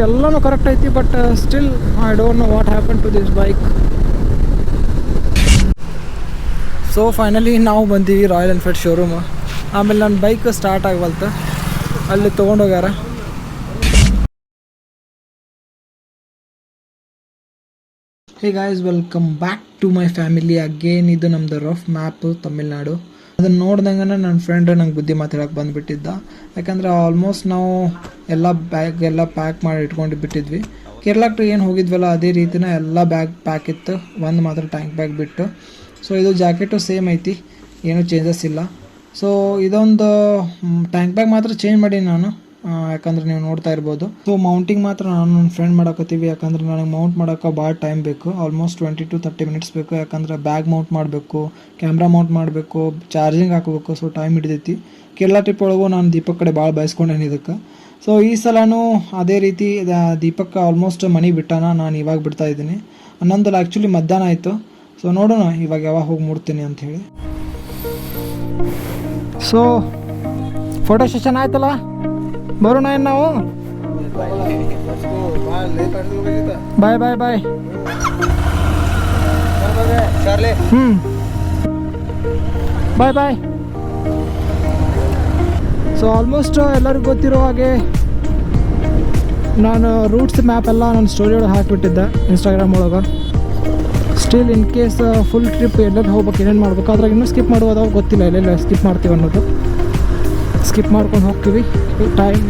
ಎಲ್ಲನೂ ಕರೆಕ್ಟ್ ಐತಿ, but still I don't know what happen to this bike. So finally ನಾವು ಬಂದೀವಿ royal Enfield showroom. ಆಮೇಲೆ ನನ್ನ ಬೈಕ್ ಸ್ಟಾರ್ಟ್ ಆಗವಲ್ತು, ಅಲ್ಲಿ ತೊಗೊಂಡೋಗ್ಯಾರ. Hey guys, welcome back to my family again. ಇದು ನಮ್ಮದು ರಫ್ ಮ್ಯಾಪ್ ತಮಿಳ್ನಾಡು. ಅದನ್ನು ನೋಡ್ದಂಗೆ ನನ್ನ ಫ್ರೆಂಡ್ ನಂಗೆ ಬುದ್ಧಿ ಮಾತಾಡೋಕೆ ಬಂದುಬಿಟ್ಟಿದ್ದ. ಯಾಕಂದರೆ ಆಲ್ಮೋಸ್ಟ್ ನಾವು ಎಲ್ಲ ಬ್ಯಾಗ್ ಎಲ್ಲ ಪ್ಯಾಕ್ ಮಾಡಿ ಇಟ್ಕೊಂಡು ಬಿಟ್ಟಿದ್ವಿ. ಕೇರಳಕ್ಕೆ ಏನು ಹೋಗಿದ್ವಲ್ಲ ಅದೇ ರೀತಿನ ಎಲ್ಲ ಬ್ಯಾಗ್ ಪ್ಯಾಕ್ ಇತ್ತು, ಒಂದು ಮಾತ್ರ ಟ್ಯಾಂಕ್ ಬ್ಯಾಗ್ ಬಿಟ್ಟು. ಸೊ ಇದು ಜಾಕೆಟು ಸೇಮ್ ಐತಿ, ಏನೂ ಚೇಂಜಸ್ ಇಲ್ಲ. ಸೊ ಇದೊಂದು ಟ್ಯಾಂಕ್ ಬ್ಯಾಗ್ ಮಾತ್ರ ಚೇಂಜ್ ಮಾಡೀನಿ ನಾನು, ಯಾಕಂದ್ರೆ ನೀವು ನೋಡ್ತಾ ಇರ್ಬೋದು. ಸೊ ಮೌಂಟಿಂಗ್ ಮಾತ್ರ ನಾನು ನನ್ನ ಫ್ರೆಂಡ್ ಮಾಡಕತ್ತೀವಿ, ಯಾಕಂದ್ರೆ ನನಗೆ ಮೌಂಟ್ ಮಾಡೋಕೆ ಭಾಳ ಟೈಮ್ ಬೇಕು, ಆಲ್ಮೋಸ್ಟ್ 20 to 30 minutes ಬೇಕು. ಯಾಕಂದ್ರೆ ಬ್ಯಾಗ್ ಮೌಂಟ್ ಮಾಡಬೇಕು, ಕ್ಯಾಮ್ರಾ ಮೌಂಟ್ ಮಾಡಬೇಕು, ಚಾರ್ಜಿಂಗ್ ಹಾಕಬೇಕು. ಸೊ ಟೈಮ್ ಹಿಡಿದೈತಿ. ಕೇರಳ ಟ್ರಿಪ್ ಒಳಗೂ ನಾನು ದೀಪಕ್ ಕಡೆ ಭಾಳ ಬಯಸ್ಕೊಂಡೇನಿ ಇದಕ್ಕೆ. ಸೊ ಈ ಸಲನೂ ಅದೇ ರೀತಿ ದೀಪಕ್ ಆಲ್ಮೋಸ್ಟ್ ಮನೆ ಬಿಟ್ಟಾನ, ನಾನು ಇವಾಗ ಬಿಡ್ತಾ ಇದ್ದೀನಿ. ಹನ್ನೊಂದಲ್ಲ ಆ್ಯಕ್ಚುಲಿ ಮಧ್ಯಾಹ್ನ ಆಯಿತು. ಸೊ ನೋಡೋಣ ಇವಾಗ ಯಾವಾಗ ಹೋಗಿ ಮುಡ್ತೀನಿ ಅಂಥೇಳಿ. ಸೊ ಫೋಟೋ ಸೆಷನ್ ಆಯ್ತಲ್ಲ, ಬರೋಣ ಏನು ನಾವು? ಬಾಯ್ ಬಾಯ್ ಬಾಯ್. ಬಾಯ್ ಬಾಯ್. ಸೊ ಆಲ್ಮೋಸ್ಟ್ ಎಲ್ಲರಿಗೂ ಗೊತ್ತಿರೋ ಹಾಗೆ ನಾನು ರೂಟ್ಸ್ ಮ್ಯಾಪ್ ಎಲ್ಲ ನನ್ನ ಸ್ಟೋರಿ ಒಳಗೆ ಹಾಕಿಬಿಟ್ಟಿದ್ದೆ ಇನ್ಸ್ಟಾಗ್ರಾಮ್ ಒಳಗೆ. Still in case full trip ಎಲ್ಲೆಲ್ಲಿ ಹೋಗ್ಬೇಕು, ಏನೇನು ಮಾಡ್ಬೇಕು, ಅದ್ರಾಗ ಇನ್ನೂ ಸ್ಕಿಪ್ ಮಾಡೋದು ಗೊತ್ತಿಲ್ಲ, ಎಲ್ಲೆಲ್ಲ ಸ್ಕಿಪ್ ಮಾಡ್ತೀವಿ ಅನ್ನೋದು. ಸ್ಕಿಪ್ ಮಾಡ್ಕೊಂಡು ಹೋಗ್ತೀವಿ, time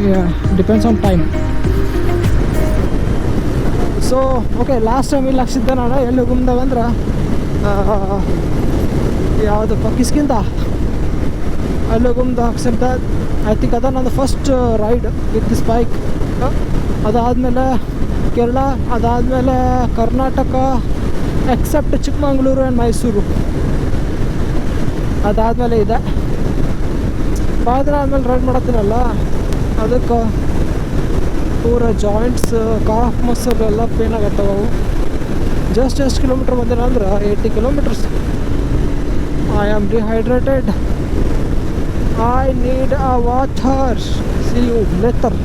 depends on time. So okay, last time ಇಲ್ಲಿ ಹಾಕ್ಸಿದ್ದೆ ನಾನು. ಎಲ್ಲಿ ಹೋಗಿದ್ದಂದ್ರೆ ಯಾವುದಪ್ಪ ಕಿಸ್ಕಿಂದ ಅಲ್ಲಿ ಹೋಗಿದ್ದ ಹಾಕ್ಸಿದ್ದ. ಐ ಥಿಂಕ್ ಅದ ನಂದು first ride with this bike. ಅದಾದಮೇಲೆ ಕೇರಳ, ಅದಾದಮೇಲೆ ಕರ್ನಾಟಕ ಎಕ್ಸೆಪ್ಟ್ ಚಿಕ್ಕಮಂಗ್ಳೂರು ಆ್ಯಂಡ್ ಮೈಸೂರು. ಅದಾದಮೇಲೆ ಇದೆ ಭಾಳ ದಿನ ಆದಮೇಲೆ ರೈಡ್ ಮಾಡತ್ತೀನಲ್ಲ, ಅದಕ್ಕೆ ಪೂರ ಜಾಯಿಂಟ್ಸ್, ಕಾಫ್ ಮಸಲ್ ಎಲ್ಲ ಪೇನ್ ಆಗತ್ತವು. ಜಸ್ಟ್ ಎಷ್ಟು ಕಿಲೋಮೀಟ್ರ್ ಬಂದಿನ ಅಂದ್ರೆ 80 kilometers. I am dehydrated, I need a water. See you later.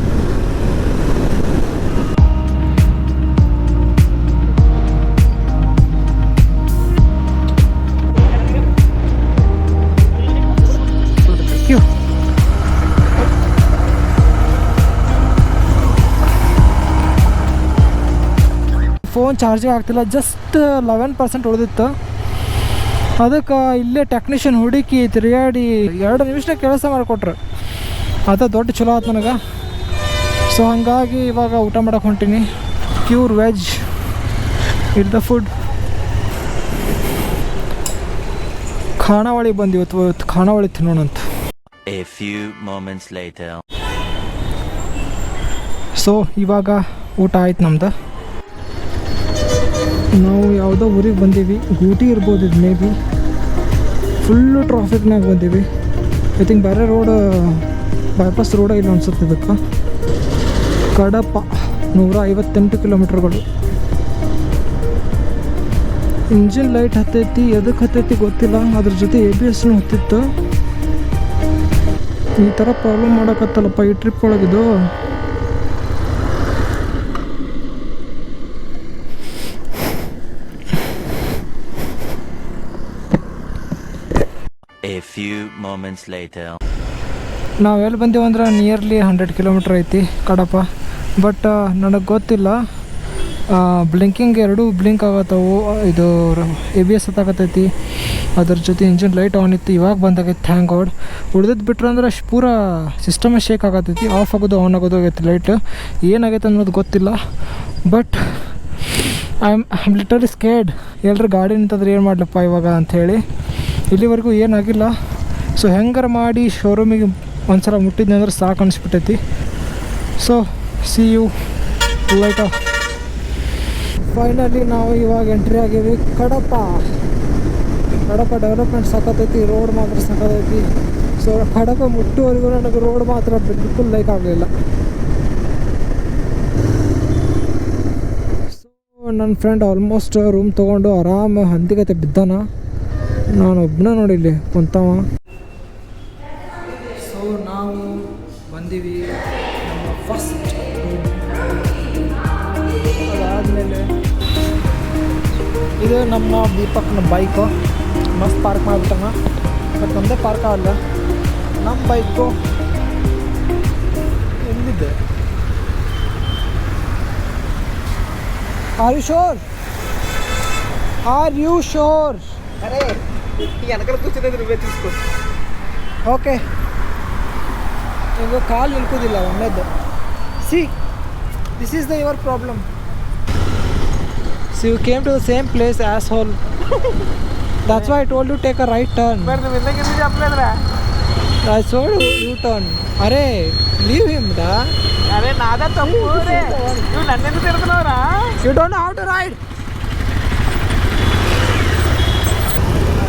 Phone charging ಆಗ್ತಿಲ್ಲ, ಜಸ್ಟ್ 11% ಉಳಿದಿತ್ತು. ಅದಕ್ಕೆ ಇಲ್ಲೇ ಟೆಕ್ನಿಷಿಯನ್ ಹುಡುಕಿ ತಿರುಗಾಡಿ 2 ನಿಮಿಷದಾಗ ಕೆಲಸ ಮಾಡಿಕೊಟ್ರು. ಅದು ದೊಡ್ಡ ಚಲೋ ಆಯ್ತು ನನಗೆ. ಸೊ ಹಾಗಾಗಿ ಇವಾಗ ಊಟ ಮಾಡೋಕೆ ಹೊಂಟೀನಿ. Pure veg it the food. ಖಾನಾವಳಿ ಬಂದು ಇವತ್ತು ಖಾನಾವಳಿ ತಿನ್ನೋಣಂತ. ಸೊ ಇವಾಗ ಊಟ ಆಯ್ತು ನಮ್ದು. ನಾವು ಯಾವುದೋ ಊರಿಗೆ ಬಂದೀವಿ, ಗೂಟಿ ಇರ್ಬೋದು ಇದು ಮೇ ಬಿ. ಫುಲ್ಲು ಟ್ರಾಫಿಕ್ನಾಗ ಬಂದೀವಿ. ಐ ಥಿಂಕ್ ಬೇರೆ ರೋಡ್, ಬೈಪಾಸ್ ರೋಡ ಇಲ್ಲ ಅನ್ಸುತ್ತೆ ಇದಕ್ಕೆ. ಕಡಪ 158 kilometers. ಇಂಜಿನ್ ಲೈಟ್ ಹತ್ತೈತಿ, ಎದಕ್ಕೆ ಹತ್ತೈತಿ ಗೊತ್ತಿಲ್ಲ. ಅದ್ರ ಜೊತೆ ABSನೂ ಹತ್ತಿತ್ತು. ಈ ಥರ ಪ್ರಾಬ್ಲಮ್ ಮಾಡೋಕತ್ತಲ್ಲಪ್ಪ ಈ trip ಒಳಗಿದು. A few moments later. ನಾವು ಎಲ್ಲಿ ಬಂದೀವಿ ಅಂದ್ರೆ ನಿಯರ್ಲಿ 100 kilometers ಐತಿ ಕಡಪ. ಬಟ್ ನನಗೆ ಗೊತ್ತಿಲ್ಲ, ಬ್ಲಿಂಕಿಂಗ್ ಎರಡೂ ಬ್ಲಿಂಕ್ ಆಗತ್ತವು. ಇದು ABS ಹತ್ತಾಕತ್ತೈತಿ, ಅದ್ರ ಜೊತೆ ಇಂಜಿನ್ ಲೈಟ್ ಆನ್ ಇತ್ತು, ಇವಾಗ ಬಂದಾಗೈತಿ ಥ್ಯಾಂಕ್ ಗಾಡ್. ಉಳಿದಿದ್ದು ಬಿಟ್ರೆ ಅಂದ್ರೆ ಪೂರ ಸಿಸ್ಟಮೇ ಶೇಕ್ ಆಗತ್ತೈತಿ, ಆಫ್ ಆಗೋದು ಆನ್ ಆಗೋದು ಆಗೈತಿ ಲೈಟ್. ಏನಾಗೈತೆ ಅನ್ನೋದು ಗೊತ್ತಿಲ್ಲ. But I am literally scared. ಎಲ್ಲರೂ ಗಾಡಿ ನಿಂತಂದ್ರೆ ಏನು ಮಾಡ್ಲಪ್ಪ ಇವಾಗ ಅಂಥೇಳಿ. ಇಲ್ಲಿವರೆಗೂ ಏನಾಗಿಲ್ಲ. ಸೊ ಹೆಂಗಾರ ಮಾಡಿ ಶೋರೂಮಿಗೆ ಒಂದ್ಸಲ ಮುಟ್ಟಿದ್ನಿ ಅಂದ್ರೆ ಸಾಕು ಅನಿಸ್ಬಿಟ್ಟೈತಿ. So see you later. Finally ನಾವು ಇವಾಗ ಎಂಟ್ರಿ ಆಗೀವಿ ಕಡಪ. ಡೆವಲಪ್ಮೆಂಟ್ ಸಾಕತ್ತೈತಿ, ರೋಡ್ ಮಾತ್ರ ಸಾಕತ್ತೈತಿ. ಸೊ ಕಡಪ ಮುಟ್ಟುವರೆಗೂ ನನಗೆ ರೋಡ್ ಮಾತ್ರ ಬಿಲ್ಕುಲ್ ಲೈಕ್ ಆಗಲಿಲ್ಲ. ಸೊ ನನ್ನ ಫ್ರೆಂಡ್ ಆಲ್ಮೋಸ್ಟ್ ರೂಮ್ ತೊಗೊಂಡು ಆರಾಮ ಹಂದಿಗತೆ ಬಿದ್ದಾನ. ನಾನು ಒಬ್ಬನ ನೋಡಿಲ್ಲಿ ಕುಂತವ. ಸೊ ನಾವು ಬಂದೀವಿ ನಮ್ಮ ಫಸ್ಟ್ ರೂಮ್. ಇದು ನಮ್ಮ ದೀಪಕ್ನ ಬೈಕು ಮಸ್ತ್ ಪಾರ್ಕ್ ಮಾಡಿಬಿಟ್ಟಣ. ಬಟ್ ನಮ್ಮದೇ ಪಾರ್ಕ್ ಆಗಲ್ಲ, ನಮ್ಮ ಬೈಕು ಎಲ್ಲಿದೆ? Are you sure? అరే ఈ వెనకాల కూర్చునేది నువ్వే తీసుకో. ಓಕೆ, ಈಗ ಕಾಲು ನಿಲ್ಕೋದಿಲ್ಲ ಒಮ್ಮೆದ್ದು. See this is the your problem. See you came to the same place as whole. That's why I told you take a right turn. మరి నువ్వు ఇందాక ఎందుకు చెప్పలేదురా? I told you you turn. అరే leave him da. అరే నాదా తప్పు రే, నువ్వు నన్ను ఎందుకు తిడుతున్నావురా? You don't know how to ride.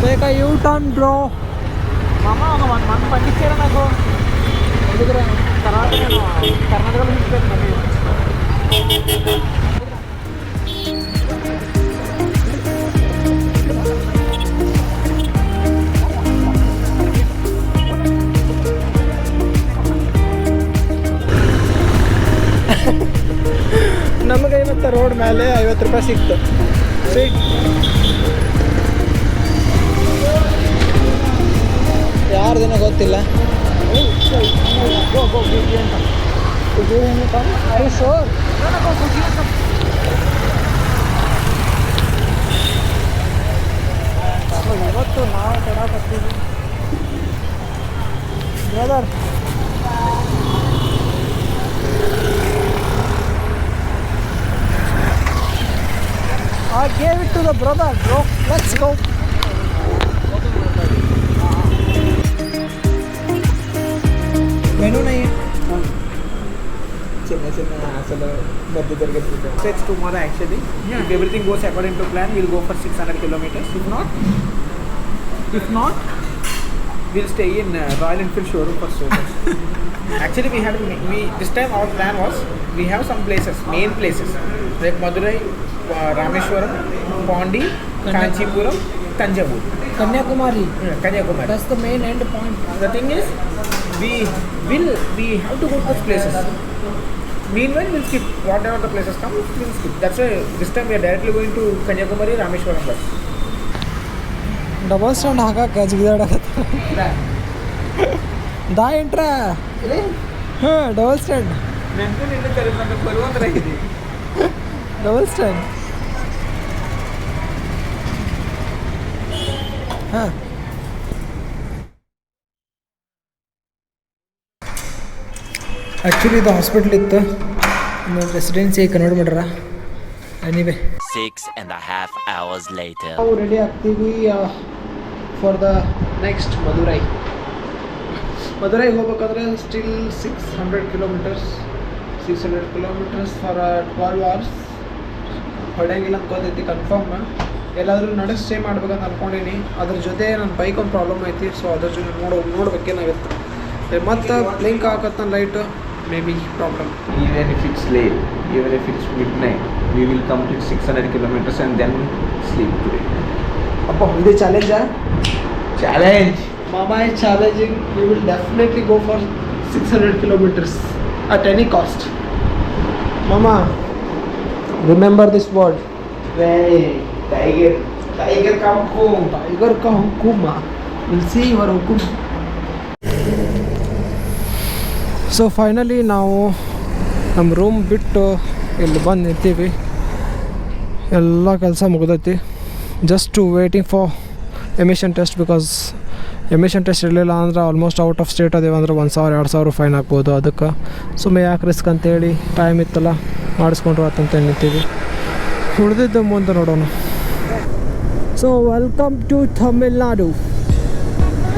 Take a U-turn bro. మామ ఒక 1 మంత్ పండించాడు నాకు. ఎందుకురా? తర్వాత నేను కర్ణాటకలో తీసుకెళ్ళాను మళ్ళీ. ನಮಗೆ 50 ರೋಡ್ ಮೇಲೆ 50 ರೂಪಾಯಿ ಸಿಕ್ತು. ಯಾರು ದಿನ ಗೊತ್ತಿಲ್ಲ. ಇವತ್ತು ನಾವು ಕೊಡಾಕತ್ತೀವಿ brother. I gave it to the brother, bro. Let's go. Menu nahi hai. చిన్న చిన్న అసలు మధ్య తరగతి sets tomorrow actually if everything goes according to plan will go for 600 kilometers. If not we'll stay in Royal Enfield showroom for stores. Actually this time our plan was we have some places, main places like Madurai, Rameshwaram, Pondi, Kanchipuram, Tanjavur, Kanyakumari. Kanyakumari. That's the main end point. The thing is we have to go to those places. Meanwhile we'll skip whatever the places come, we'll skip. That's why this time we are directly going to Kanyakumari, Rameshwaram bus. Double stand ಹಾಕಕ್ಕೆ ಜಿಗಿದಾಡಕತ್ತ ದಾ ಎಂಟ್ರ ಹಾಂ double stand ನೆನಪು ನಿಂದ ಕರೆದಂತ ಬರುವಂತರಾಗಿದೆ. Double stand ಹಾಂ. Actually ಇದು hospital ಇತ್ತು, residency Kannada ಮಾಡ್ರ. Anyway 6.5 hours later. ನಾವು ರೆಡಿ ಆಗ್ತೀವಿ ಫಾರ್ ದ ನೆಕ್ಸ್ಟ್ ಮಧುರೈ. ಮಧುರೈಗೆ ಹೋಗ್ಬೇಕಾದ್ರೆ ಸ್ಟಿಲ್ 600 kilometers ಫಾರ್ 12 hours. ಹೊಡೆಯಂಗಿಲ್ಲ ಅಂತ ಗೊತ್ತೈತಿ ಕನ್ಫರ್ಮ್. ಎಲ್ಲಾದರೂ ನಡೆ ಸ್ಟೇ ಮಾಡ್ಬೇಕಂತ ಅನ್ಕೊಂಡೀನಿ. ಅದ್ರ ಜೊತೆ ನನ್ನ ಬೈಕ್ ಒಂದು ಪ್ರಾಬ್ಲಮ್ ಐತಿ, ಸೊ ಅದ್ರ ಜೊತೆ ನೋಡ್ಬೇಕೇನಾಗುತ್ತೆ. ಮತ್ತು ಬ್ಲಿಂಕ್ ಆಗತ್ತ light, may be problem. Even if it's late, even if it's midnight, we will complete 600 kilometers and then sleep today. ಅಪ್ಪ ಇದು ಚಾಲೆಂಜಾ? Challenge! Mama is challenging. We will definitely go for 600 kilometers at any cost. Mama, remember this word. Hey, tiger come home. Tiger ka hukum. We'll see your hukum. So finally ನಾವು ನಮ್ಮ room ಬಿಟ್ಟು ಇಲ್ಲಿ ಬಂದು ನಿಂತೀವಿ. ಎಲ್ಲ ಕೆಲಸ ಮುಗ್ದೈತಿ. Just waiting for emission test, because emission test ಇರಲಿಲ್ಲ ಅಂದ್ರೆ ಆಲ್ಮೋಸ್ಟ್ ಔಟ್ ಆಫ್ ಸ್ಟೇಟ್ ಅದೇವು ಅಂದ್ರೆ 1,000-2,000 ಫೈನ್ ಹಾಕ್ಬೋದು. ಅದಕ್ಕೆ ಸುಮ್ಮನೆ ಯಾಕೆ ರಿಸ್ಕ್ ಅಂತೇಳಿ ಟೈಮ್ ಇತ್ತಲ್ಲ ಮಾಡಿಸ್ಕೊಂಡ್ರು ಆತಂತ ನಿಂತೀವಿ. ಉಳಿದಿದ್ದು ಮುಂದೆ ನೋಡೋಣ. So welcome to Tamil Nadu.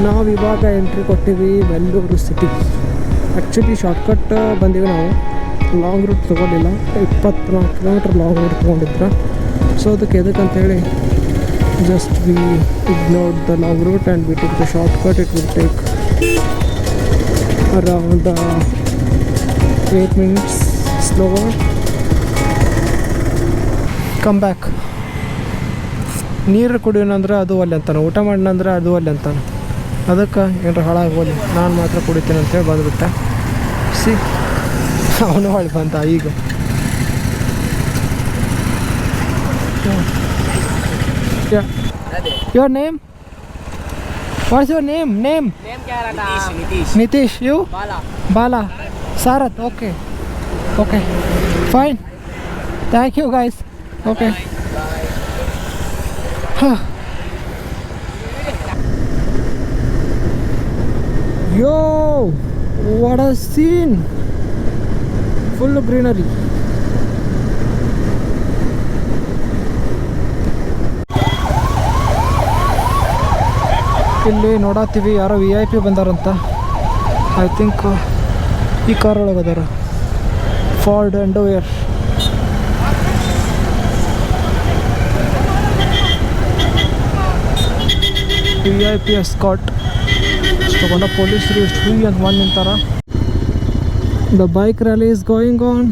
ನಾವು ಇವಾಗ ಎಂಟ್ರಿ ಕೊಟ್ಟಿವಿ ವೆಲ್ಲೂರು ಸಿಟಿ. ಆ್ಯಕ್ಚುಲಿ ಶಾರ್ಟ್ಕಟ್ ಬಂದೀವಿ ನಾವು, ಲಾಂಗ್ ರೂಟ್ ತೊಗೊಳ್ಳಿಲ್ಲ. 24 kilometer ಲಾಂಗ್ ರೂಟ್ ತೊಗೊಂಡಿದ್ರೆ. ಸೊ ಅದಕ್ಕೆ ಎದಕ್ಕಂತೇಳಿ just we ignored the long route and we took the shortcut. It will take around 8 minutes slower. Come back. ನೀರು ಕುಡಿಯೋಣಂದ್ರೆ ಅದು ಅಲ್ಲಿ ಅಂತಾನೆ, ಊಟ ಮಾಡೋಣಂದ್ರೆ ಅದು ಅಲ್ಲಿ ಅಂತಾನೆ. ಅದಕ್ಕೆ ಏನಾರ ಹಾಳಾಗೋಲಿ, ನಾನು ಮಾತ್ರ ಕುಡಿತೀನಿ ಅಂತೇಳಿ ಬಂದುಬಿಟ್ಟೆ. ಸಿ ಅವನು ಹೊಳ್ಳಿ ಬಂದ ಈಗ. Yeah. Your name? What's your name? Name? Nitish. You? Bala. Sarath. Okay. Okay. Fine. Thank you guys. Okay. Yo, what a scene! Full of greenery. ಇಲ್ಲಿ ನೋಡತ್ತೀವಿ ಯಾರೋ VIP ಬಂದಾರಂತ. ಐ ಥಿಂಕ್ ಈ ಕಾರ್ ಒಳಗೆ ಅದಾರ. Ford Endeavour. VIP escort. ತಗೊಂಡ ಪೊಲೀಸರು ಎಷ್ಟು ಹುಯಿ ಅಂತ ಬಂದು ನಿಂತಾರ. The bike rally is going on.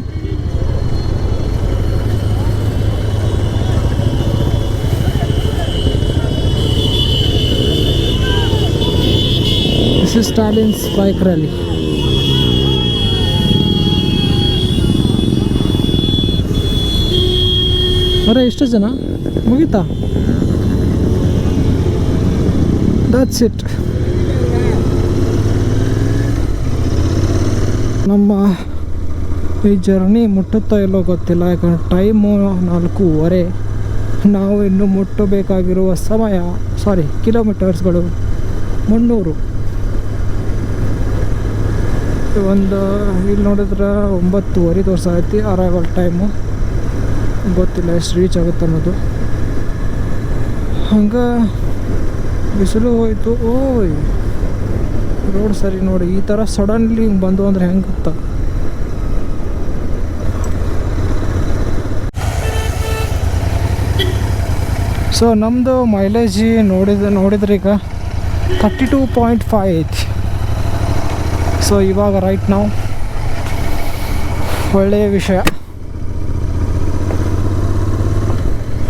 This is Stalin's bike rally. ಅರೆ ಎಷ್ಟು ಜನ ಮುಗೀತಾ? That's it. ನಮ್ಮ ಈ ಜರ್ನಿ ಮುಟ್ಟುತ್ತಾ ಇಲ್ಲೋ ಗೊತ್ತಿಲ್ಲ, ಯಾಕಂದ್ರೆ ಟೈಮು 4:15. ನಾವು ಇನ್ನು ಮುಟ್ಟಬೇಕಾಗಿರುವ ಕಿಲೋಮೀಟರ್ಸ್ಗಳು 300. ಒಂದು ಇಲ್ಲಿ ನೋಡಿದ್ರೆ 9:30 ತೋರಿಸೈತಿ ಅರೈವಲ್ ಟೈಮು. ಗೊತ್ತಿಲ್ಲ ಎಷ್ಟು ರೀಚ್ ಆಗುತ್ತೆ ಅನ್ನೋದು. ಹಂಗೆ ಬಿಸಿಲು ಹೋಯ್ತು. ಓಯ್ ರೋಡ್ ಸರಿ ನೋಡಿ. ಈ ಥರ ಸಡನ್ಲಿ ಹಿಂಗೆ ಬಂದು ಅಂದರೆ ಹೆಂಗೆ ಗೊತ್ತಾ? ಸೊ ನಮ್ಮದು ಮೈಲೇಜ್ ನೋಡಿದ್ರೆ ಈಗ 32.5 ಐತಿ. ಸೊ ಇವಾಗ ರೈಟ್ ನಾವು ಒಳ್ಳೆಯ ವಿಷಯ.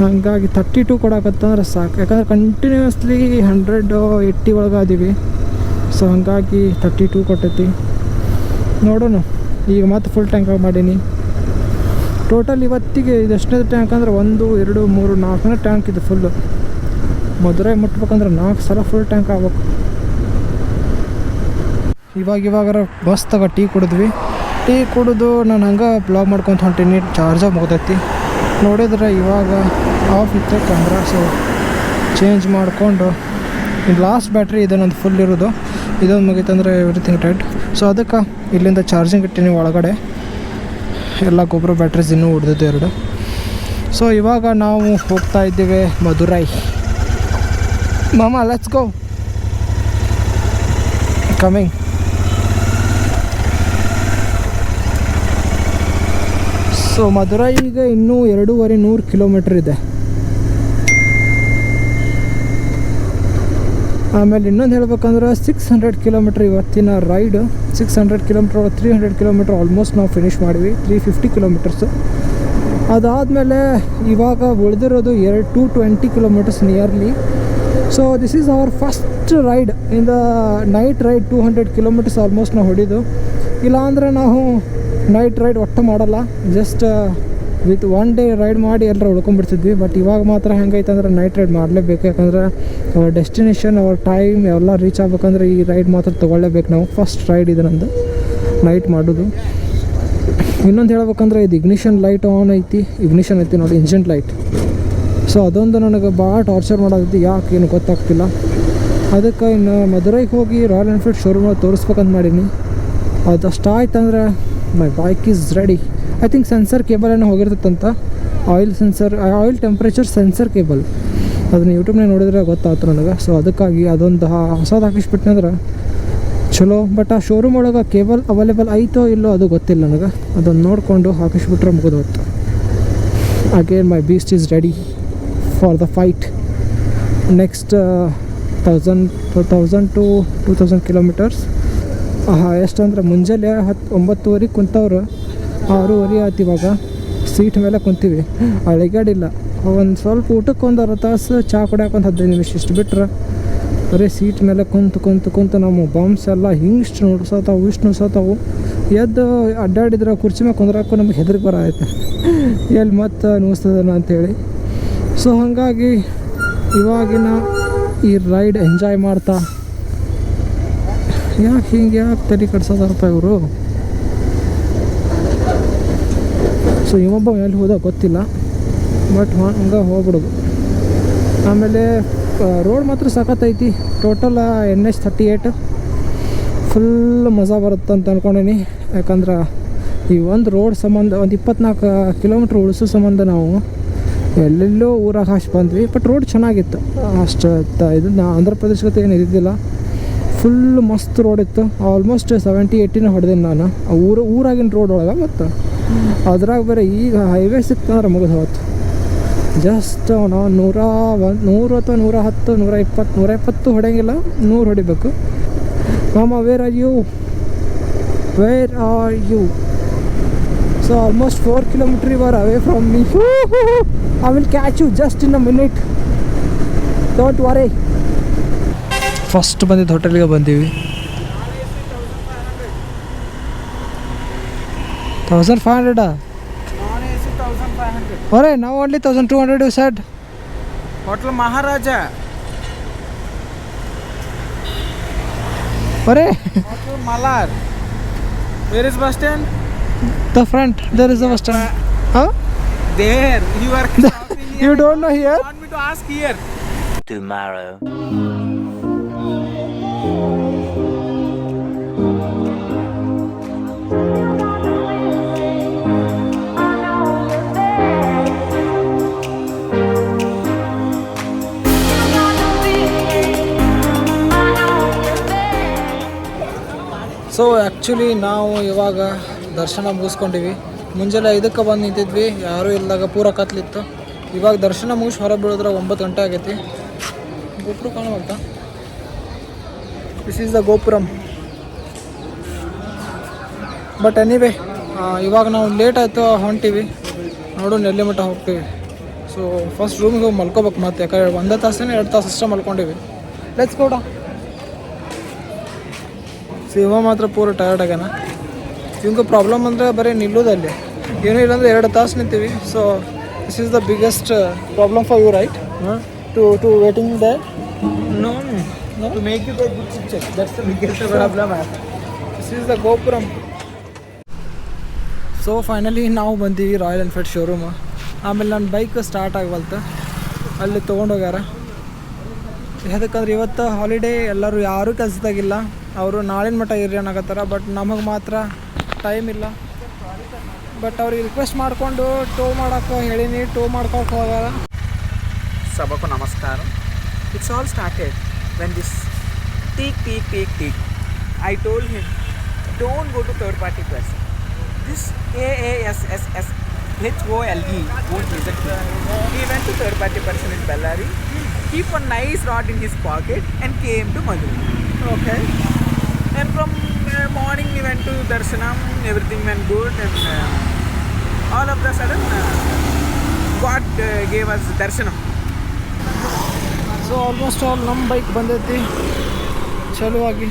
ಹಾಗಾಗಿ 32 ಕೊಡಕತ್ತಂದ್ರೆ ಸಾಕು, ಯಾಕಂದ್ರೆ ಕಂಟಿನ್ಯೂಸ್ಲಿ 180 ಒಳಗೆ ಅದೀವಿ. ಸೊ ಹಾಗಾಗಿ 32 ಕೊಟ್ಟೈತಿ. ನೋಡೋಣ ಈಗ ಮತ್ತೆ ಫುಲ್ ಟ್ಯಾಂಕ್ ಮಾಡೀನಿ. ಟೋಟಲ್ ಇವತ್ತಿಗೆ ಇದೆಷ್ಟನೇ ಟ್ಯಾಂಕ್ ಅಂದ್ರೆ 1 2 3 4ನೇ ಟ್ಯಾಂಕ್ ಇದು ಫುಲ್ಲು. ಮಧುರೈ ಮುಟ್ಬೇಕಂದ್ರೆ 4 ಸಲ ಫುಲ್ ಟ್ಯಾಂಕ್ ಆಗ್ಬೇಕು. ಇವಾಗಾರ ಬಸ್ ತಗೋ ಟೀ ಕುಡಿದು ನಾನು ಹಂಗೆ ಬ್ಲಾಗ್ ಮಾಡ್ಕೊತ ಹೊಂಟೀನಿ. ಚಾರ್ಜಾಗಿ ಮುಗ್ದೈತಿ. ನೋಡಿದ್ರೆ ಇವಾಗ ಆಫ್ ಇತ್ತು ಕ್ಯಾಮ್ರಾ. ಸೊ ಚೇಂಜ್ ಮಾಡಿಕೊಂಡು ಲಾಸ್ಟ್ ಬ್ಯಾಟ್ರಿ ಇದನ್ನೊಂದು ಫುಲ್ ಇರೋದು. ಇದೊಂದು ಮುಗೀತಂದರೆ ಎವ್ರಿಥಿಂಗ್ ರೆಡ್. ಸೊ ಅದಕ್ಕೆ ಇಲ್ಲಿಂದ ಚಾರ್ಜಿಂಗ್ ಇಟ್ಟೀನಿ ಒಳಗಡೆ. ಎಲ್ಲ ಗೊಬ್ಬರ ಬ್ಯಾಟ್ರೀಸ್ ಇನ್ನೂ ಉಳಿದಿದ್ದು 2. ಸೊ ಇವಾಗ ನಾವು ಹೋಗ್ತಾ ಇದ್ದೀವಿ ಮಧುರೈ. ಮಾಮ ಲೆಟ್ಸ್ ಗೋ. ಕಮಿಂಗ್. ಸೊ ಮಧುರೈಗೆ ಇನ್ನೂ 250 ಕಿಲೋಮೀಟ್ರ್ ಇದೆ. ಆಮೇಲೆ ಇನ್ನೊಂದು ಹೇಳ್ಬೇಕಂದ್ರೆ 600 ಕಿಲೋಮೀಟ್ರ್ ಇವತ್ತಿನ ರೈಡು. 600 ಕಿಲೋಮೀಟ್ರ್ 300 ಕಿಲೋಮೀಟ್ರ್ ಆಲ್ಮೋಸ್ಟ್ ನಾವು ಫಿನಿಷ್ ಮಾಡಿವಿ. 350 ಕಿಲೋಮೀಟರ್ಸು. ಅದಾದಮೇಲೆ ಇವಾಗ ಉಳಿದಿರೋದು 220 kilometres nearly. So this is our first ride in the night ride. 200 kilometres almost ನಾವು ಹೊಡಿದು. ಇಲ್ಲಾಂದರೆ ನಾವು ನೈಟ್ ರೈಡ್ ಒಟ್ಟು ಮಾಡಲ್ಲ, ಜಸ್ಟ್ ವಿತ್ 1 ಡೇ ರೈಡ್ ಮಾಡಿ ಎಲ್ಲರೂ ಉಳ್ಕೊಂಡ್ಬಿಡ್ತಿದ್ವಿ. ಬಟ್ ಇವಾಗ ಮಾತ್ರ ಹೆಂಗೈತೆ ಅಂದ್ರೆ ನೈಟ್ ರೈಡ್ ಮಾಡಲೇಬೇಕು. ಯಾಕಂದ್ರೆ ಅವರ್ ಡೆಸ್ಟಿನೇಷನ್ ಅವರ್ ಟೈಮ್ ಎಲ್ಲ ರೀಚ್ ಆಗ್ಬೇಕಂದ್ರೆ ಈ ರೈಡ್ ಮಾತ್ರ ತೊಗೊಳ್ಳೇಬೇಕು ನಾವು. ಫಸ್ಟ್ ರೈಡ್ ಇದು ನಂದು ನೈಟ್ ಮಾಡೋದು. ಇನ್ನೊಂದು ಹೇಳ್ಬೇಕಂದ್ರೆ ಇದು ಇಗ್ನಿಷನ್ ಲೈಟ್ ಆನ್ ಐತಿ. ಇಗ್ನಿಷನ್ ಐತಿ ನೋಡಿ, ಇಂಜಿನ್ ಲೈಟ್. ಸೊ ಅದೊಂದು ನನಗೆ ಭಾಳ ಟಾರ್ಚರ್ ಮಾಡೋದೈತಿ. ಯಾಕೆ ಏನು ಗೊತ್ತಾಗ್ತಿಲ್ಲ. ಅದಕ್ಕೆ ಇನ್ನು ಮಧುರೈಗೆ ಹೋಗಿ ರಾಯಲ್ ಎನ್ಫೀಲ್ಡ್ ಶೋರೂಮಲ್ಲಿ ತೋರಿಸ್ಬೇಕಂತ ಮಾಡೀನಿ. ಅದಷ್ಟು ಆಯ್ತಂದ್ರೆ my bike is ready. I think sensor cable ಏನೋ ಹೋಗಿರ್ತಂತ. Oil temperature sensor cable. ಅದನ್ನು ಯೂಟ್ಯೂಬ್ನಾಗ ನೋಡಿದ್ರೆ ಗೊತ್ತಾಯ್ತು ನನಗೆ. ಸೊ ಅದಕ್ಕಾಗಿ ಅದೊಂದು ಹೊಸದು ಹಾಕಿಸ್ಬಿಟ್ನಂದ್ರೆ ಚಲೋ. ಬಟ್ ಆ ಶೋರೂಮ್ ಒಳಗೆ ಕೇಬಲ್ ಅವೈಲೇಬಲ್ ಐತೋ ಇಲ್ಲೋ ಅದು ಗೊತ್ತಿಲ್ಲ ನನಗೆ. ಅದನ್ನು ನೋಡಿಕೊಂಡು ಹಾಕಿಸ್ಬಿಟ್ರೆ ಮುಗಿದು ಹೊತ್ತು. Again my beast is ready for the fight. Next 1000 to 2000 kilometres. ಎಷ್ಟಂದ್ರೆ ಮುಂಜಾನೆ 9:30 ಕುಂತವ್ರು 6:30 ಆಯ್ತು. ಇವಾಗ ಸೀಟ್ ಮೇಲೆ ಕುಂತೀವಿ, ಅಳಿಗಾಡಿಲ್ಲ. ಒಂದು ಸ್ವಲ್ಪ ಊಟಕ್ಕೆ 1 ಅರ್ಧ ತಾಸು, ಚಹಾ ಕುಡಿಯೋಕೆ 15 ನಿಮಿಷ. ಇಷ್ಟು ಬಿಟ್ರೆ ಬರೀ ಸೀಟ್ ಮೇಲೆ ಕುಂತು ನಮ್ಮ ಬಾಂಬ್ಸ್ ಎಲ್ಲ ಹಿಂಗಿಷ್ಟು ನುಡ್ಸೋತಾವು. ಎದ್ದು ಅಡ್ಡಾಡಿದ್ರೆ ಕುರ್ಚಿ ಮೇಲೆ ಕುಂದ್ರಾಕು ನಮಗೆ ಹೆದರಿಕೆ ಬರ ಆಯ್ತು, ಎಲ್ಲಿ ಮತ್ತೆ ನುಸ್ತದನ ಅಂಥೇಳಿ. ಸೊ ಹಾಗಾಗಿ ಇವಾಗಿನ ಈ ರೈಡ್ ಎಂಜಾಯ್ ಮಾಡ್ತಾ ಯಾಕೆ ತಲೆ ಕಟ್ಸೋದಾರಪ್ಪ ಇವರು. ಸೊ ಇವೊಬ್ಬ ಎಲ್ಲಿ ಹೋದ ಗೊತ್ತಿಲ್ಲ, ಬಟ್ ಹಂಗೆ ಹೋಗ್ಬಿಡೋದು. ಆಮೇಲೆ ರೋಡ್ ಮಾತ್ರ ಸಖತ್ತೈತಿ. ಟೋಟಲ್ NH 38 ಫುಲ್ ಮಜಾ ಬರುತ್ತೆ ಅಂತ ಅಂದ್ಕೊಂಡೀನಿ. ಯಾಕಂದ್ರೆ ಈ ಒಂದು ರೋಡ್ ಸಂಬಂಧ ಒಂದು 24 ಕಿಲೋಮೀಟ್ರ್ ಉಳಿಸೋ ಸಂಬಂಧ ನಾವು ಎಲ್ಲೆಲ್ಲೋ ಊರಾಗ ಹಾಶ್ ಬಂದ್ವಿ. ಬಟ್ ರೋಡ್ ಚೆನ್ನಾಗಿತ್ತು ಅಷ್ಟು. ಇದು ಆಂಧ್ರ ಪ್ರದೇಶಕ್ಕೆ ಏನು ಇದ್ದಿದ್ದಿಲ್ಲ, ಫುಲ್ ಮಸ್ತ್ ರೋಡ್ ಇತ್ತು. ಆಲ್ಮೋಸ್ಟ್ 70-80 ಹೊಡೆದೀನಿ ನಾನು ಊರಾಗಿನ ರೋಡ್ ಒಳಗೆ. ಮತ್ತು ಅದ್ರಾಗ ಬೇರೆ ಈಗ ಹೈವೇ ಸಿಕ್ತಂದ್ರೆ ಮುಗಿದು ಹೋಯ್ತು. ಜಸ್ಟ್ ನಾವು 100 ಅಥವಾ 110, 120 ಹೊಡೆಯಂಗಿಲ್ಲ, 100 ಹೊಡಿಬೇಕು. ಮಾಮ where are you? So almost 4 kilometers you are away from me. I will catch you just in a minute. Don't worry. First ಬಂದಿದ್ದು ಹೋಟೆಲ್ಗೆ ಬಂದೀವಿ. 1500. Non-AC 1500. Alright, now only 1200 you said. Hotel Maharaja. Alright. Hotel Malar. Where is bus stand? The front, there is a bus stand. Huh? There. You are stopping here. You don't know here? You want me to ask here? Tomorrow. So actually ನಾವು ಇವಾಗ ದರ್ಶನ ಮುಗಿಸ್ಕೊಂಡಿವಿ. ಮುಂಜಾನೆ 5ಕ್ಕೆ ಬಂದು ನಿಂತಿದ್ವಿ, ಯಾರೂ ಇಲ್ಲದಾಗ ಪೂರ ಕತ್ಲಿತ್ತು. ಇವಾಗ ದರ್ಶನ ಮುಗಿಸಿ ಹೊರ ಬೀಳಿದ್ರೆ 9 ಗಂಟೆ ಆಗೈತಿ. ಗೋಪುರ ಕಾಣುವಂತ this is the gopuram. But anyway ಇವಾಗ ನಾವು ಲೇಟ್ ಆಯಿತು ಹೊಂಟೀವಿ. ನೋಡೋಣ ಎಲ್ಲಿ ಮಟ್ಟ ಹೋಗ್ತೀವಿ. ಸೊ ಫಸ್ಟ್ ರೂಮಿಗೆ ಹೋಗಿ ಮಲ್ಕೋಬೇಕು. ಮತ್ತೆ ಯಾಕಂದ್ರೆ 1 ತಾಸೇನೆ 2 ತಾಸು ಅಷ್ಟೇ ಮಲ್ಕೊಂಡಿವಿ. Let's go. ಸೊ ಇವ ಮಾತ್ರ ಪೂರ ಟಯರ್ಡ್ ಆಗ್ಯಾನ. ಇವಂಗೆ ಪ್ರಾಬ್ಲಮ್ ಅಂದರೆ ಬರೀ ನಿಲ್ಲೋದಲ್ಲಿ, ಏನೂ ಇಲ್ಲಾಂದರೆ 2 ತಾಸು ನಿಂತೀವಿ. So this is the biggest problem for you, right? To waiting the No. To make you get good picture. That's the biggest problem. This is the gopuram. So finally ನಾವು ಬಂದೀವಿ ರಾಯಲ್ ಎನ್ಫೀಲ್ಡ್ ಶೋರೂಮು. ಆಮೇಲೆ ನನ್ನ bike start ಆಗವಲ್ತು, ಅಲ್ಲಿ ತೊಗೊಂಡೋಗ್ಯಾರ. ಯಾಕಂದ್ರೆ ಇವತ್ತು holiday, ಎಲ್ಲರೂ ಯಾರೂ ಕೆಲಸದಾಗಿಲ್ಲ. ಅವರು ನಾಳಿನ ಮಟ್ಟ ಇರ್ರಿ ಅನ್ನಕತ್ತಾರ. ಬಟ್ ನಮಗೆ ಮಾತ್ರ ಟೈಮ್ ಇಲ್ಲ. ಬಟ್ ಅವ್ರಿಗೆ ರಿಕ್ವೆಸ್ಟ್ ಮಾಡಿಕೊಂಡು ಟೋ ಮಾಡೋಕೆ ಹೇಳೀನಿ. ಟೋ ಮಾಡ್ಕೊಳಕ್ಕೆ ಹೋಗಾರ. Sabako namaskaram. It's all started when this tick. I told him, don't go to third party person. This AASSSHOLE won't listen to him. He went to third party person in Bellary, keep a nice rod in his pocket and came to Madhu. Okay. And from morning we went to Darshanam, everything went good, and all of a sudden God gave us Darshanam. So almost all ನಮ್ಮ bike ಬಂದೈತಿ ಚಲುವಾಗಿ.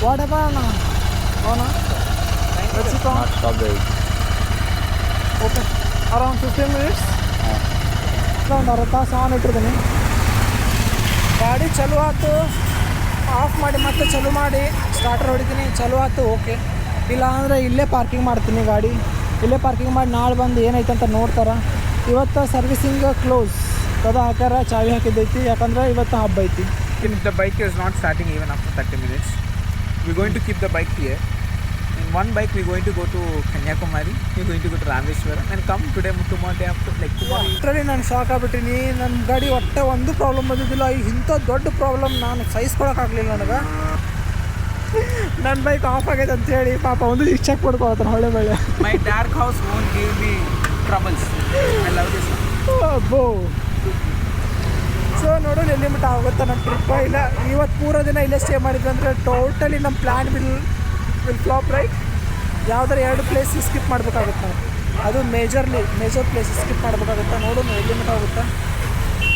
What happen ಅಣ್ಣ? ಅವನ okay, around 15 minutes. ಒಂದು ಅರ್ಧ ತಾಸು on ಇಟ್ಟಿರ್ತೀನಿ. ಗಾಡಿ ಚಲೋ ಆಯ್ತು, ಆಫ್ ಮಾಡಿ ಮತ್ತೆ ಚಲೋ ಮಾಡಿ ಸ್ಟಾರ್ಟರ್ ಹೊಡಿತೀನಿ. ಚಲೋ ಆಯ್ತು, ಓಕೆ. ಇಲ್ಲ ಅಂದರೆ ಇಲ್ಲೇ ಪಾರ್ಕಿಂಗ್ ಮಾಡ್ತೀನಿ ಗಾಡಿ. ಇಲ್ಲೇ ಪಾರ್ಕಿಂಗ್ ಮಾಡಿ ನಾಳೆ ಬಂದು ಏನೈತೆ ಅಂತ ನೋಡ್ತಾರೆ. ಇವತ್ತು ಸರ್ವಿಸಿಂಗ್ ಕ್ಲೋಸ್ ಕದ ಹಾಕ್ಯಾರ, ಚಾವಿ ಹಾಕಿದ್ದೈತಿ. ಯಾಕಂದ್ರೆ ಇವತ್ತು ಹಬ್ಬ ಐತಿ. If the bike is not starting even after 30 minutes, we're going to keep the bike here. In one bike we're going to go to Kanyakumari, we're going to go to Rameshwaram and come today, tomorrow, day after, like tomorrow. Literally ನಾನು shock ಆಗ್ಬಿಟ್ಟಿನಿ. ನನ್ನ ಗಾಡಿ ಒಟ್ಟೆ ಒಂದು problem ಬಂದಿದ್ದಿಲ್ಲ. ಇಂಥ ದೊಡ್ಡ problem ನಾನು ಸಹಿಸ್ಕೊಳಕ್ಕಾಗಲಿಲ್ಲ ನನಗೆ. ನನ್ನ ಬೈಕ್ ಆಫ್ ಆಗೈತೆ ಅಂತೇಳಿ ಪಾಪ ಒಂದು ಚೆಕ್ ಮಾಡ್ಕೊಳತ್ತಾನೆ ಹೊಳೆ ಬೆಳೆ. My dark house won't give me troubles. I love this one. ಅಬ್ಬೋ. ಸೊ ನೋಡೋಣ ಎಲ್ಲಿ ಮಟ್ಟ ಆಗುತ್ತೆ ನಮ್ಮ ಟ್ರಿಪ್. ಇಲ್ಲ ಇವತ್ತು ಪೂರ ದಿನ ಇಲ್ಲೇ ಸ್ಟೇ ಮಾಡಿದ್ವಿ ಅಂದರೆ ಟೋಟಲಿ ನಮ್ಮ ಪ್ಲ್ಯಾನ್ ವಿಲ್ ಫ್ಲಾಪ್, ರೈಟ್? ಯಾವ್ದಾರು 2 ಪ್ಲೇಸ್ ಸ್ಕಿಪ್ ಮಾಡ್ಬೇಕಾಗುತ್ತೆ ನಾವು. ಅದು ಮೇಜರ್ ಪ್ಲೇಸ್ ಸ್ಕಿಪ್ ಮಾಡ್ಬೇಕಾಗುತ್ತೆ. ನೋಡೋಣ ಎಲ್ಲಿ ಮಟ್ಟ ಆಗುತ್ತೆ.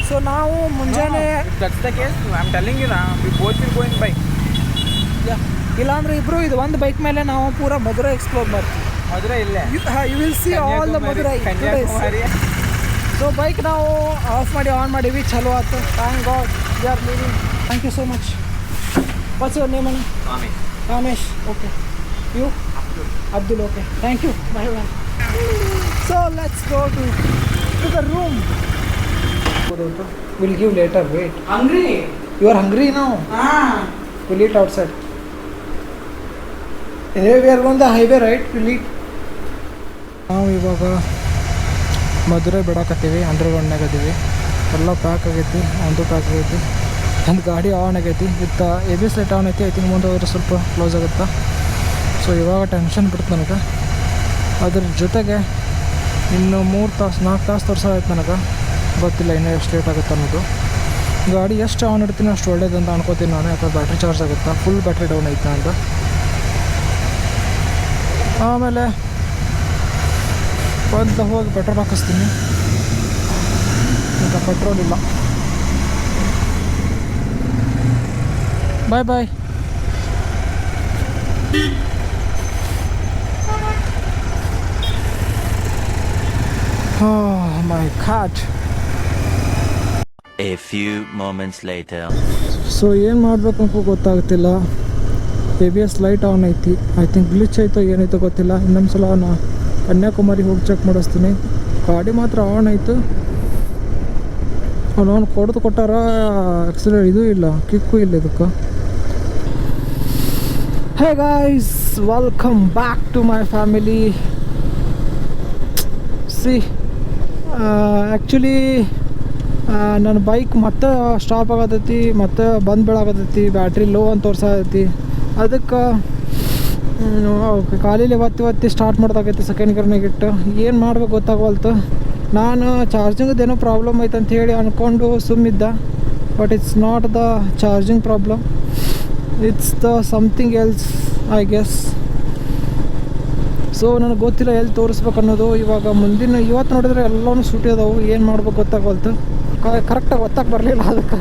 ಸೊ ನಾವು ಮುಂಜಾನೆ That's the case. I'm telling you now, we both will go in bike. ಇಲ್ಲಾಂದ್ರೆ ಇಬ್ಬರು ಇದು ಒಂದು ಬೈಕ್ ಮೇಲೆ ನಾವು ಪೂರ ಮಧುರ ಎಕ್ಸ್ಪ್ಲೋರ್ ಮಾಡ್ತೀವಿ. ಮಧುರೈ ಇಲ್ಲೇ you will see all the Madurai Kanyakumari. So bike ನಾವು ಆಫ್ ಮಾಡಿ ಆನ್ ಮಾಡೀವಿ, ಚಲೋ ಆಯ್ತು. Thank God we are leaving. Thank you so much. What's your name ಅಣ್ಣ? Ramesh. Okay. You? Abdul. Okay. Thank you. Bye bye. So let's go to the room. We'll give later. Wait. Hungry? You are hungry now? We'll eat outside. Anyway, we are on the highway, right? We'll eat. ನಾವು ಇವಾಗ ಮಧುರೈ ಬಿಡಾಕತ್ತೀವಿ, ಅಂಡರ್ಗ್ರೌಂಡ್ನಾಗ ಅದೀವಿ. ಎಲ್ಲ pack ಆಗೈತಿ, ಒಂದು pack ಆಗೈತಿ. ಒಂದು ಗಾಡಿ on ಆಗೈತಿ ವಿತ್ ABS ಲೈಟ್ ಆನ್ ಐತಿ. ಐ ಥಿಂಕ್ ಮುಂದೆ ಹೋದ್ರೆ ಸ್ವಲ್ಪ ಕ್ಲೋಸ್ ಆಗುತ್ತಾ. ಸೊ ಇವಾಗ ಟೆನ್ಷನ್ ಬಿಡ್ತು ನನಗೆ. ಅದ್ರ ಜೊತೆಗೆ ಇನ್ನು 3 ತಾಸು 4 ತಾಸು ತೋರಿಸೋದೈತೆ ನನಗೆ. ಗೊತ್ತಿಲ್ಲ ಇನ್ನೂ ಎಷ್ಟು ಲೇಟ್ ಆಗುತ್ತೆ ಅನ್ನೋದು. ಗಾಡಿ ಎಷ್ಟು ಆನ್ ಇಡ್ತೀನಿ ಅಷ್ಟು ಒಳ್ಳೇದು ಅಂತ ಅನ್ಕೋತೀನಿ ನಾನು. ಯಾಕಂದ್ರೆ ಬ್ಯಾಟ್ರಿ ಚಾರ್ಜ್ ಆಗುತ್ತಾ, ಫುಲ್ ಬ್ಯಾಟ್ರಿ ಡೌನ್ ಐತೆ ಅಂತ. ಆಮೇಲೆ ಹೋಗಿ ಪೆಟ್ರೋಲ್ ಹಾಕಿಸ್ತೀನಿ. ಈಗ ಪೆಟ್ರೋಲ್ ಇಲ್ಲ. ಬಾಯ್ ಬಾಯ್. Oh my God. A few moments later. So ಏನು ಮಾಡಬೇಕು ಅಂತ ಗೊತ್ತಾಗ್ತಿಲ್ಲ. ABS ಲೈಟ್ ಆನ್ ಐತಿ. ಐ ಥಿಂಕ್ ಗ್ಲಿಚ್ ಆಯಿತೋ ಏನೈತೋ ಗೊತ್ತಿಲ್ಲ. ಇನ್ನೊಂದು ಸಲ ನಾನು ಕನ್ಯಾಕುಮಾರಿ ಹೋಗಿ ಚೆಕ್ ಮಾಡಿಸ್ತೀನಿ. ಗಾಡಿ ಮಾತ್ರ ಆನ್ ಆಯಿತು. ಅವನು ಕೊಟ್ಟಾರ ಆಕ್ಸಿಲೇಟರ್ ಇದು ಇಲ್ಲ, ಕಿಕ್ಕು ಇಲ್ಲ ಇದಕ್ಕೆ. Hey guys, welcome back to my family. See actually ನನ್ನ ಬೈಕ್ ಮತ್ತೆ ಸ್ಟಾಪ್ ಆಗತೈತಿ, ಮತ್ತೆ ಬಂದು ಬೀಳಾಕತೈತಿ, ಬ್ಯಾಟ್ರಿ ಲೋ ಅಂತ ತೋರ್ಸತೈತಿ. ಅದಕ್ಕೆ ಖಾಲಿಲಿ ಒತ್ತಿ ಸ್ಟಾರ್ಟ್ ಮಾಡೋದಾಗೈತಿ ಸೆಕೆಂಡ್ ಗೇರ್ನಾಗ ಇಟ್ಟು. ಏನು ಮಾಡ್ಬೇಕು ಗೊತ್ತಾಗವಲ್ತು. ನಾನು ಚಾರ್ಜಿಂಗ್ದೇನೋ ಪ್ರಾಬ್ಲಮ್ ಐತೆ ಅಂತ ಹೇಳಿ ಅಂದ್ಕೊಂಡು ಸುಮ್ಮಿದ್ದ. But it's not the charging problem, it's the something else I guess. So ನನಗೆ ಗೊತ್ತಿಲ್ಲ ಎಲ್ಲಿ ತೋರಿಸ್ಬೇಕು ಅನ್ನೋದು. ಇವಾಗ ಇವತ್ತು ನೋಡಿದ್ರೆ ಎಲ್ಲವೂ ಸೂಟಿ ಅದಾವು. ಏನು ಮಾಡ್ಬೇಕು ಗೊತ್ತಾಗವಲ್ತು. ಕರೆಕ್ಟಾಗಿ ಒತ್ತಕ್ಕೆ ಬರಲಿಲ್ಲ. ಅದಕ್ಕೆ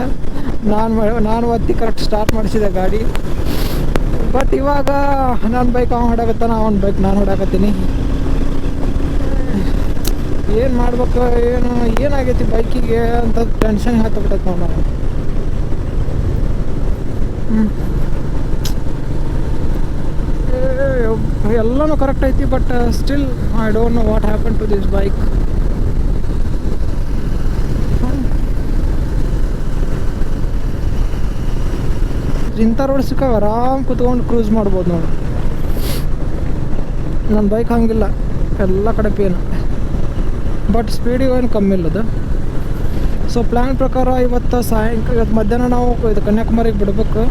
ನಾನು ಒತ್ತಿ ಕರೆಕ್ಟ್ ಸ್ಟಾರ್ಟ್ ಮಾಡಿಸಿದೆ ಗಾಡಿ. ಬಟ್ ಇವಾಗ ನನ್ನ ಬೈಕ್ ಅವ್ನು ಹೊಡಾಕತ್ತಾನ, ಅವನ ಬೈಕ್ ನಾನು ಹೊಡಾಕತ್ತೀನಿ. ಏನು ಮಾಡ್ಬೇಕು, ಏನಾಗೈತಿ ಬೈಕಿಗೆ ಅಂತ ಟೆನ್ಷನ್ ಹತ್ತಬಿಟ್ಟೈತೆ ನಾವು. ಎಲ್ಲನೂ ಕರೆಕ್ಟ್ ಐತಿ, but still I don't know what happen to this bike. ಇಂಥ ರೋಡ್ ಸಿಕ್ಕಾಗ ಆರಾಮ್ ಕುತ್ಕೊಂಡು ಕ್ರೂಸ್ ಮಾಡ್ಬೋದು ನೋಡಿ. ನನ್ನ ಬೈಕ್ ಹಂಗಿಲ್ಲ, ಎಲ್ಲ ಕಡೆ ಪೇನು. ಬಟ್ ಸ್ಪೀಡಿಗೆ ಏನು ಕಮ್ಮಿ ಇಲ್ಲ ಅದು. ಸೊ ಪ್ಲ್ಯಾನ್ ಪ್ರಕಾರ ಇವತ್ತು ಮಧ್ಯಾಹ್ನ ನಾವು ಇದು ಕನ್ಯಾಕುಮಾರಿಗೆ ಬಿಡ್ಬೇಕು.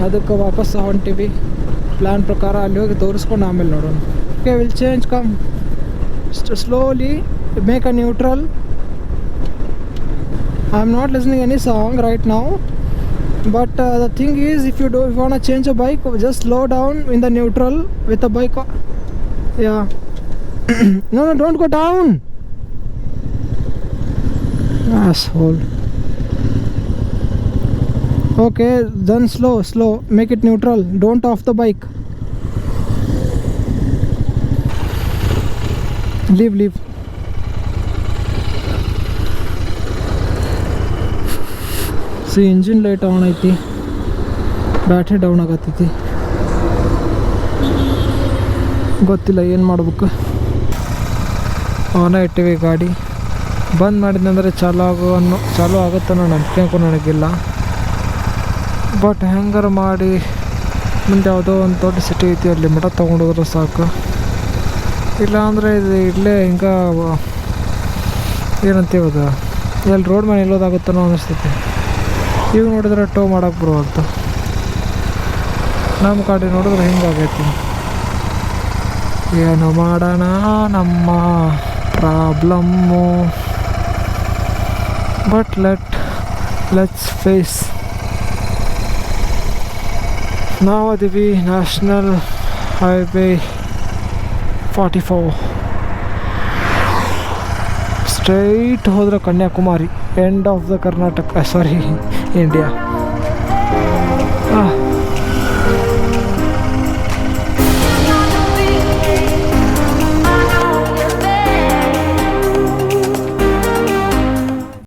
ಅದಕ್ಕೆ ವಾಪಸ್ ಹೊಂಟೀವಿ ಪ್ಲ್ಯಾನ್ ಪ್ರಕಾರ. ಅಲ್ಲಿ ಹೋಗಿ ತೋರಿಸ್ಕೊಂಡು ಆಮೇಲೆ ನೋಡೋಣ. Okay, will change come slowly, make a neutral. I am not listening any song right now. But the thing is, if you want to change a bike, just slow down in the neutral with the bike. Yeah. No, don't go down. Asshole. Okay, then slow. Make it neutral. Don't off the bike. Leave. C engine light on ಐತಿ, battery down ಆಗತ್ತೈತಿ. ಗೊತ್ತಿಲ್ಲ ಏನು ಮಾಡ್ಬೇಕು. ಆನ ಇಟ್ಟಿವಿ ಗಾಡಿ. ಬಂದ್ ಮಾಡಿದ್ನಂದ್ರೆ ಚಾಲು ಆಗುತ್ತನ್ನೋ ನಂಬಿಕೆ ನನಗಿಲ್ಲ. ಬಟ್ ಹೆಂಗಾರ ಮಾಡಿ ಮುಂದೆ ಯಾವುದೋ ಒಂದು ದೊಡ್ಡ ಸಿಟಿ ಐತಿ, ಅಲ್ಲಿ ಮಠ ತೊಗೊಂಡೋದ್ರೆ ಸಾಕು. ಇಲ್ಲಾಂದರೆ ಇದು ಇಲ್ಲೇ ಹಿಂಗೆ ಏನಂತೀವದು, ಎಲ್ಲಿ ರೋಡ್ ಮೇಲೆ ನಿಲ್ಲೋದಾಗುತ್ತನೋ ಅನ್ನಿಸ್ತೈತಿ. ಈಗ ನೋಡಿದ್ರೆ ಟೋ ಮಾಡೋಕೆ ಬರುವಂತ ನಮ್ಮ ಗಾಡಿ ನೋಡಿದ್ರೆ ಹಿಂಗಾಗೈತಿ. ಏನು ಮಾಡೋಣ, ನಮ್ಮ ಪ್ರಾಬ್ಲಮ್ಮು. But let's face. ನಾವದೀವಿ ನ್ಯಾಷನಲ್ ಹೈವೇ 44. ಸ್ಟ್ರೈಟ್ ಹೋದ್ರೆ Kanyakumari, end of the Karnataka, sorry India.